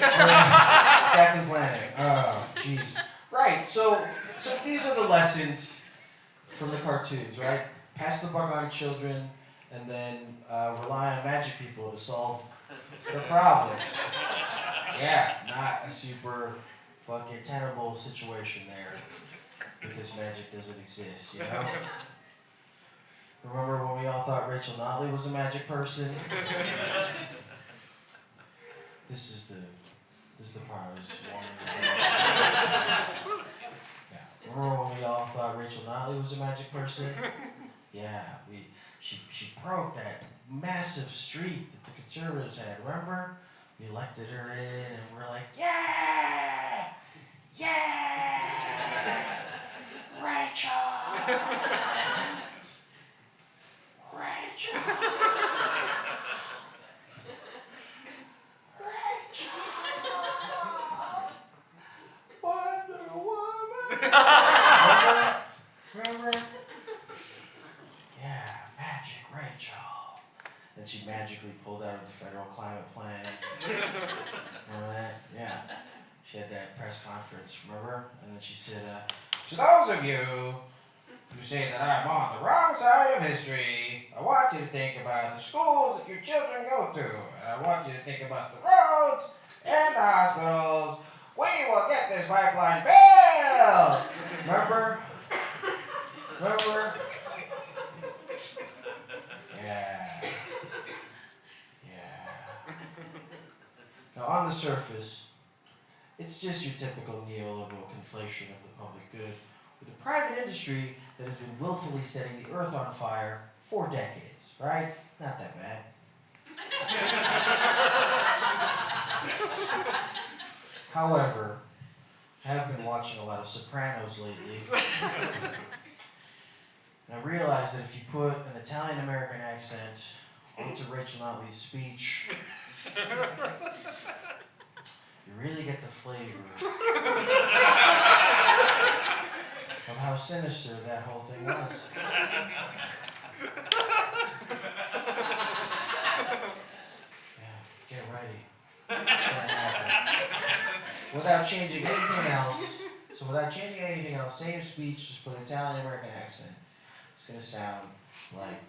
Captain Planet. Oh, jeez. Right. So these are the lessons from the cartoons, right? Pass the buck on children, and then rely on magic people to solve the problems. Yeah, not a super fucking tenable situation there, because magic doesn't exist, you know? Remember when we all thought Rachel Notley was a magic person? This is the part I was wanting to do. Yeah. Remember when we all thought Rachel Notley was a magic person? Yeah, she broke that massive streak that the conservatives had, remember? We elected her in and we're like, yeah! Yeah! Rachel! Rachel! Wonder Woman! Remember? Yeah, magic Rachel. Then she magically pulled out of the federal climate plan. Remember that? Yeah. She had that press conference, remember? And then she said, to those of you who say that I'm on the wrong side of history, I want you to think about the schools that your children go to. And I want you to think about the roads and the hospitals. We will get this pipeline built! Remember? Remember? Yeah. Yeah. Now, on the surface, it's just your typical neoliberal conflation of the public good with a private industry that has been willfully setting the earth on fire for decades, right? Not that bad. However, I have been watching a lot of Sopranos lately, and I realized that if you put an Italian-American accent onto Rachel Notley's speech, you really get the flavor of how sinister that whole thing was. Yeah, get ready. It's gonna happen. Without changing anything else, same speech, just put an Italian-American accent. It's gonna sound like,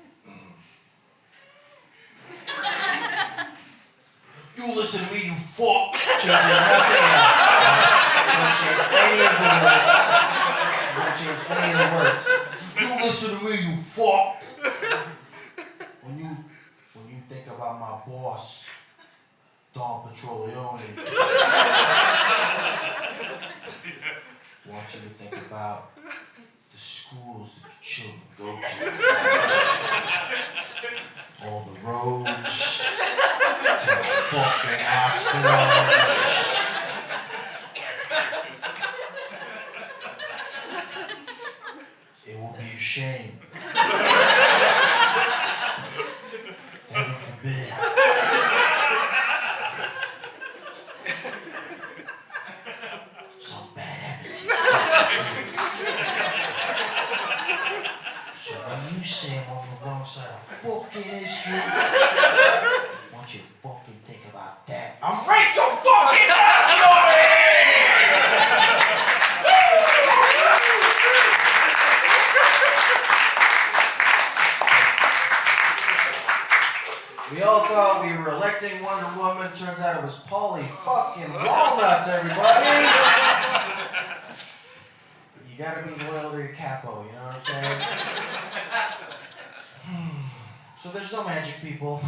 You listen to me, you fuck! Changing nothing else. Don't change any of the words. Don't change any of the words. You listen to me, you fuck! When you think about my boss, Don Petroleone, I want you to think about the schools that your children go to. All the roads, to the fucking hospitals. It will be a shame. Heaven forbid. Some bad embassy. So when you say I'm on the wrong side of fucking history, I want you to fucking think about that. I'm Rachel fucking Notley! We all thought we were electing Wonder Woman. Turns out it was Polly fucking Walnuts, everybody. You gotta be loyal to your capo, you know what I'm saying? So there's no magic people.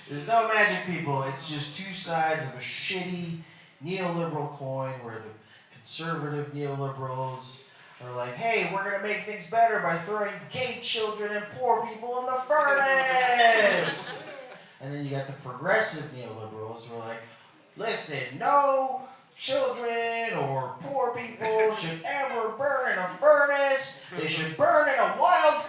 There's no magic people. It's just two sides of a shitty neoliberal coin where the conservative neoliberals are like, hey, we're gonna make things better by throwing gay children and poor people in the furnace. And then you got the progressive neoliberals who are like, listen, no children or poor people should ever burn in a furnace. They should burn in a wild